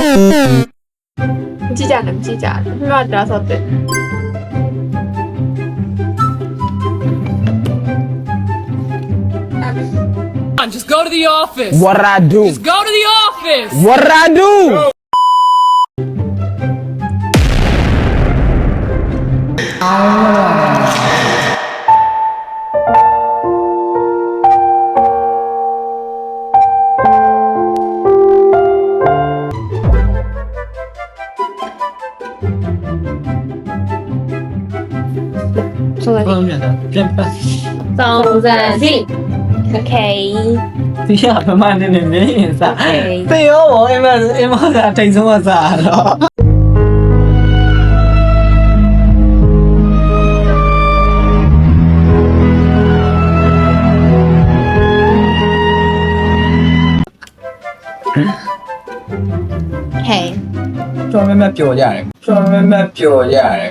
ကြည့်ကြတယ်မကြည့်ကြတယ်ပြမတာဆိုတဲ့ Just go to the office. What I do? Just go to the office. What I do? Rồi. 后面的变笨， Xong rồi gì? Ok. ဒီရပမနဲ့နေနေရင်စား Okay. သေရောဘောအိမ်မကအထိန်ဆုံးကစားတော့ Hey. ကျော်မဲမဲပျော်ကြတယ်ကျော်မဲမဲပျော်ကြတယ်